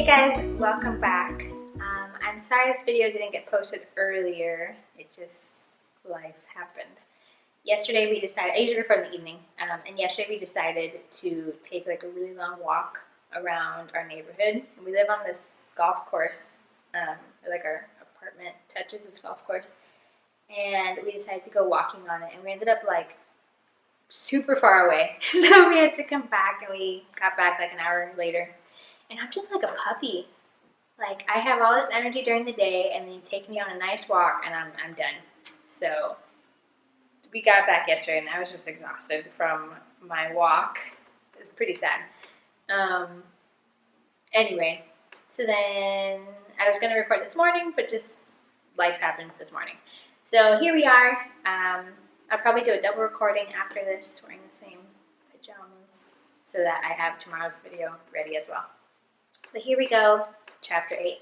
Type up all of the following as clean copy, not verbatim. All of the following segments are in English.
Hey guys, welcome back. I'm sorry this video didn't get posted earlier. Life happened. Yesterday we decided, I usually record in the evening, and yesterday we decided to take like a really long walk around our neighborhood. And we live on this golf course, like our apartment touches this golf course. And we decided to go walking on it, and we ended up like super far away. So we had to come back, and we got back like an hour later. And I'm just like a puppy. Like, I have all this energy during the day, and then you take me on a nice walk, and I'm done. So we got back yesterday, and I was just exhausted from my walk. It was pretty sad. Anyway, so then I was going to record this morning, but just life happened this morning. So here we are. I'll probably do a double recording after this, wearing the same pajamas, so that I have tomorrow's video ready as well. But here we go, Chapter 8.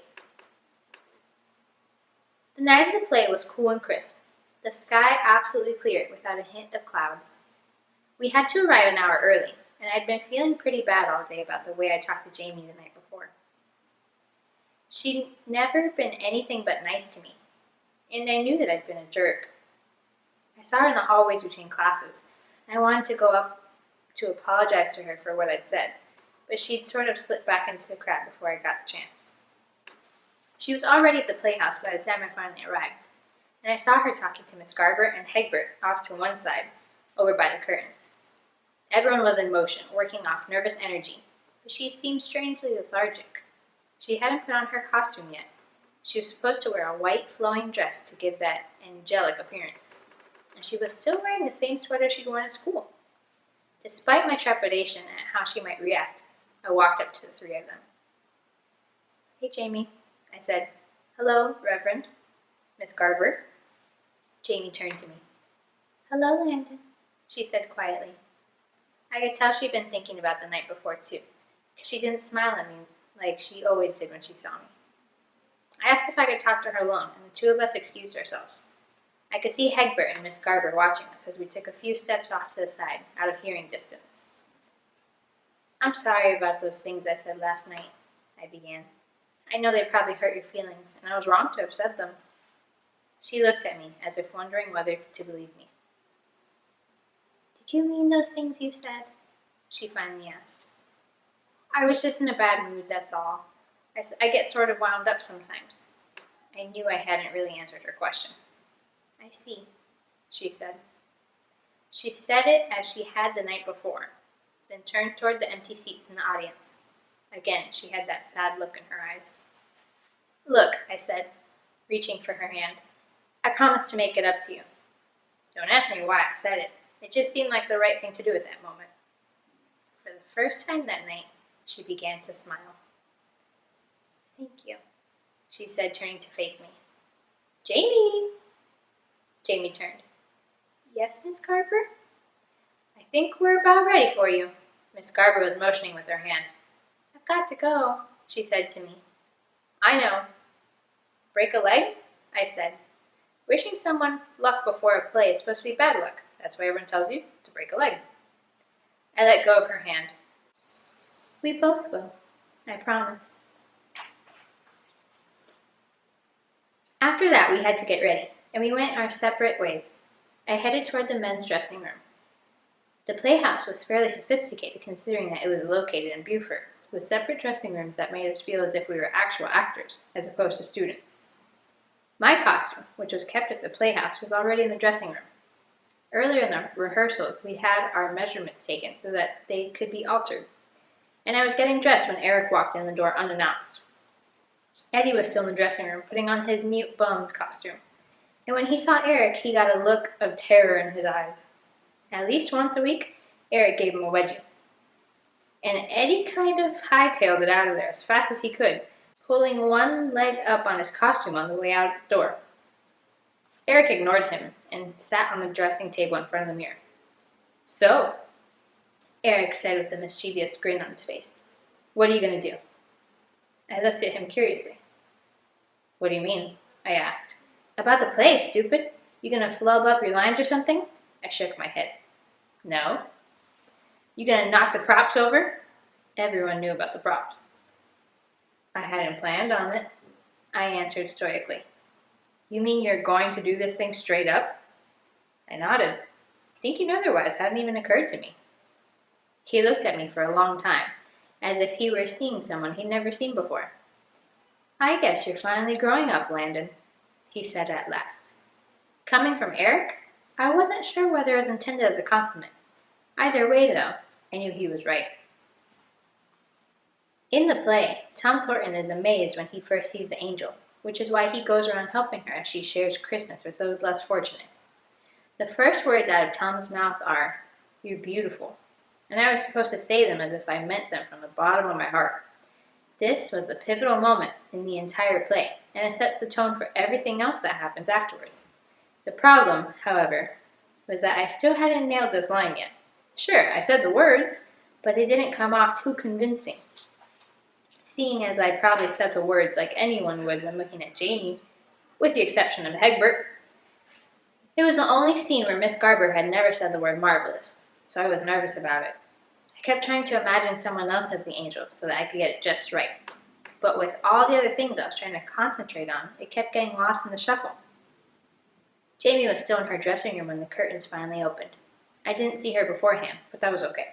The night of the play was cool and crisp, the sky absolutely clear without a hint of clouds. We had to arrive an hour early, and I'd been feeling pretty bad all day about the way I talked to Jamie the night before. She'd never been anything but nice to me, and I knew that I'd been a jerk. I saw her in the hallways between classes, and I wanted to go up to apologize to her for what I'd said, but she'd sort of slipped back into the crowd before I got the chance. She was already at the playhouse by the time I finally arrived, and I saw her talking to Miss Garber and Hegbert off to one side, over by the curtains. Everyone was in motion, working off nervous energy, but she seemed strangely lethargic. She hadn't put on her costume yet. She was supposed to wear a white flowing dress to give that angelic appearance, and she was still wearing the same sweater she'd worn at school. Despite my trepidation at how she might react, I walked up to the three of them. "Hey, Jamie," I said. "Hello, Reverend." "Miss Garber." Jamie turned to me. "Hello, Landon," she said quietly. I could tell she'd been thinking about the night before, too, because she didn't smile at me like she always did when she saw me. I asked if I could talk to her alone, and the two of us excused ourselves. I could see Hegbert and Miss Garber watching us as we took a few steps off to the side, out of hearing distance. "I'm sorry about those things I said last night," I began. "I know they probably hurt your feelings, and I was wrong to have said them." She looked at me, as if wondering whether to believe me. "Did you mean those things you said?" she finally asked. "I was just in a bad mood, that's all. I get sort of wound up sometimes." I knew I hadn't really answered her question. "I see," she said. She said it as she had the night before, then turned toward the empty seats in the audience. Again, she had that sad look in her eyes. "Look," I said, reaching for her hand. "I promise to make it up to you." Don't ask me why I said it. It just seemed like the right thing to do at that moment. For the first time that night, she began to smile. "Thank you," she said, turning to face me. "Jamie!" Jamie turned. "Yes, Miss Garber?" "I think we're about ready for you." Miss Garber was motioning with her hand. "I've got to go," she said to me. "I know." "Break a leg?" I said. "Wishing someone luck before a play is supposed to be bad luck. That's why everyone tells you to break a leg." I let go of her hand. "We both will, I promise." After that, we had to get ready, and we went our separate ways. I headed toward the men's dressing room. The playhouse was fairly sophisticated, considering that it was located in Beaufort, with separate dressing rooms that made us feel as if we were actual actors, as opposed to students. My costume, which was kept at the playhouse, was already in the dressing room. Earlier in the rehearsals, we had our measurements taken so that they could be altered, and I was getting dressed when Eric walked in the door unannounced. Eddie was still in the dressing room, putting on his Mute Bones costume, and when he saw Eric, he got a look of terror in his eyes. At least once a week, Eric gave him a wedgie, and Eddie kind of hightailed it out of there as fast as he could, pulling one leg up on his costume on the way out the door. Eric ignored him and sat on the dressing table in front of the mirror. "So," Eric said with a mischievous grin on his face, "what are you going to do?" I looked at him curiously. "What do you mean?" I asked. "About the play, stupid. You going to flub up your lines or something?" I shook my head. "No." "You going to knock the props over?" Everyone knew about the props. I hadn't planned on it, I answered stoically. You mean you're going to do this thing straight up? I nodded. Thinking otherwise hadn't even occurred to me. He looked at me for a long time, as if he were seeing someone he'd never seen before. I guess you're finally growing up, Landon, he said at last. Coming from Eric, I wasn't sure whether it was intended as a compliment. Either way, though, I knew he was right. In the play, Tom Thornton is amazed when he first sees the angel, which is why he goes around helping her as she shares Christmas with those less fortunate. The first words out of Tom's mouth are, "You're beautiful," and I was supposed to say them as if I meant them from the bottom of my heart. This was the pivotal moment in the entire play, and it sets the tone for everything else that happens afterwards. The problem, however, was that I still hadn't nailed this line yet. Sure, I said the words, but they didn't come off too convincing. Seeing as I probably said the words like anyone would when looking at Jamie, with the exception of Egbert. It was the only scene where Miss Garber had never said the word marvelous, so I was nervous about it. I kept trying to imagine someone else as the angel so that I could get it just right. But with all the other things I was trying to concentrate on, it kept getting lost in the shuffle. Jamie was still in her dressing room when the curtains finally opened. I didn't see her beforehand, but that was okay.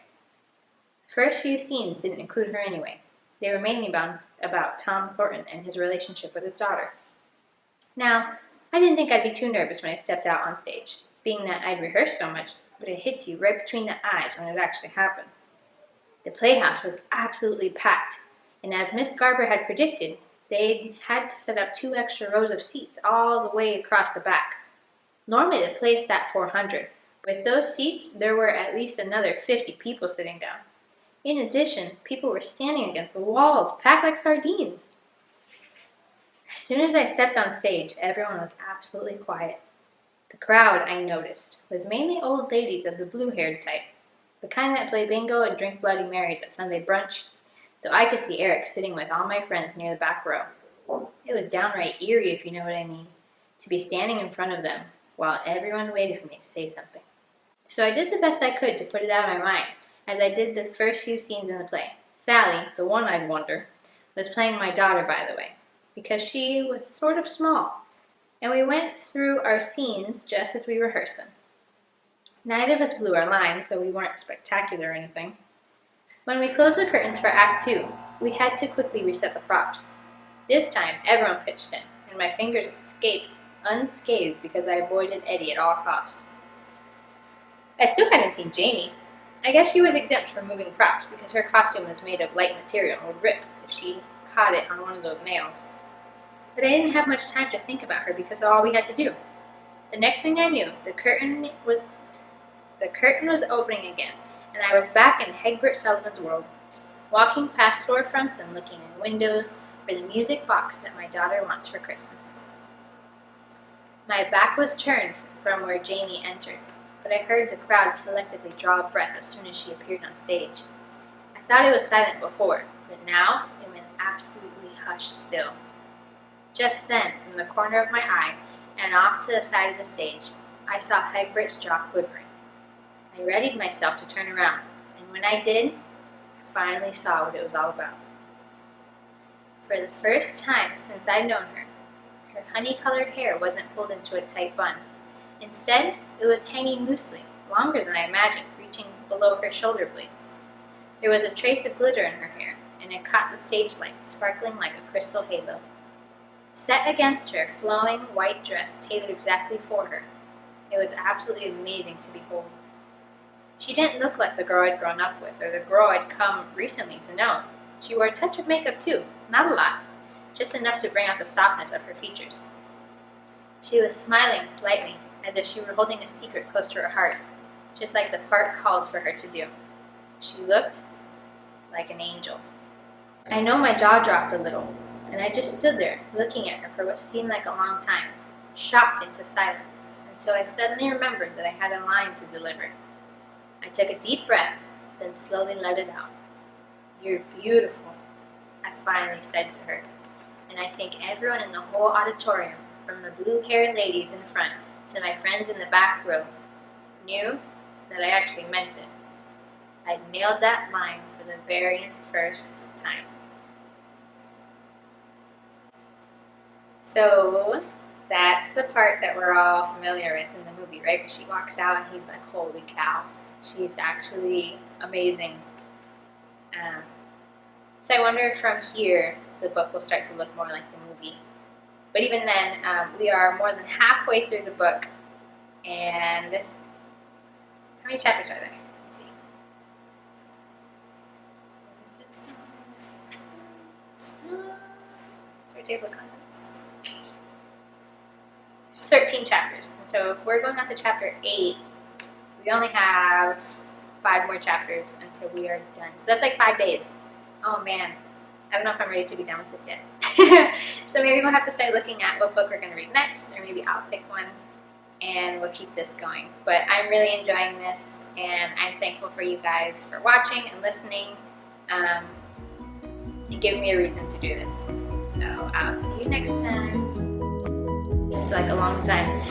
The first few scenes didn't include her anyway. They were mainly about Tom Thornton and his relationship with his daughter. Now, I didn't think I'd be too nervous when I stepped out on stage, being that I'd rehearsed so much, but it hits you right between the eyes when it actually happens. The playhouse was absolutely packed, and as Miss Garber had predicted, they had to set up 2 extra rows of seats all the way across the back. Normally the place sat 400. With those seats, there were at least another 50 people sitting down. In addition, people were standing against the walls, packed like sardines. As soon as I stepped on stage, everyone was absolutely quiet. The crowd, I noticed, was mainly old ladies of the blue-haired type, the kind that play bingo and drink Bloody Marys at Sunday brunch, though I could see Eric sitting with all my friends near the back row. It was downright eerie, if you know what I mean, to be standing in front of them while everyone waited for me to say something. So I did the best I could to put it out of my mind, as I did the first few scenes in the play. Sally, the one-eyed wonder, was playing my daughter, by the way, because she was sort of small, and we went through our scenes just as we rehearsed them. Neither of us blew our lines, though we weren't spectacular or anything. When we closed the curtains for Act 2, we had to quickly reset the props. This time, everyone pitched in, and my fingers escaped unscathed because I avoided Eddie at all costs. I still hadn't seen Jamie. I guess she was exempt from moving props because her costume was made of light material and would rip if she caught it on one of those nails. But I didn't have much time to think about her because of all we had to do. The next thing I knew, the curtain was opening again, and I was back in Egbert Sullivan's world, walking past storefronts and looking in windows for the music box that my daughter wants for Christmas. My back was turned from where Jamie entered, but I heard the crowd collectively draw a breath as soon as she appeared on stage. I thought it was silent before, but now it went absolutely hushed still. Just then, from the corner of my eye and off to the side of the stage, I saw Egbert's jaw quivering. I readied myself to turn around, and when I did, I finally saw what it was all about. For the first time since I'd known her, her honey-colored hair wasn't pulled into a tight bun. Instead, it was hanging loosely, longer than I imagined, reaching below her shoulder blades. There was a trace of glitter in her hair, and it caught the stage lights, sparkling like a crystal halo. Set against her flowing white dress tailored exactly for her, it was absolutely amazing to behold. She didn't look like the girl I'd grown up with, or the girl I'd come recently to know. She wore a touch of makeup too, not a lot, just enough to bring out the softness of her features. She was smiling slightly, as if she were holding a secret close to her heart, just like the part called for her to do. She looked like an angel. I know my jaw dropped a little, and I just stood there, looking at her for what seemed like a long time, shocked into silence, until I suddenly remembered that I had a line to deliver. I took a deep breath, then slowly let it out. "You're beautiful," I finally said to her, and I think everyone in the whole auditorium, from the blue-haired ladies in front to my friends in the back row, knew that I actually meant it. I'd nailed that line for the very first time. So that's the part that we're all familiar with in the movie, right? Where she walks out and he's like, holy cow, she's actually amazing. So I wonder if from here the book will start to look more like the movie. But even then, we are more than halfway through the book, and how many chapters are there? Let's see. Our table of contents. There's 13 chapters, and so if we're going on to chapter 8, we only have 5 more chapters until we are done. So that's like 5 days. Oh man, I don't know if I'm ready to be done with this yet. So maybe we'll have to start looking at what book we're going to read next, or maybe I'll pick one and we'll keep this going. But I'm really enjoying this, and I'm thankful for you guys for watching and listening, and giving me a reason to do this. So I'll see you next time. It's like a long time.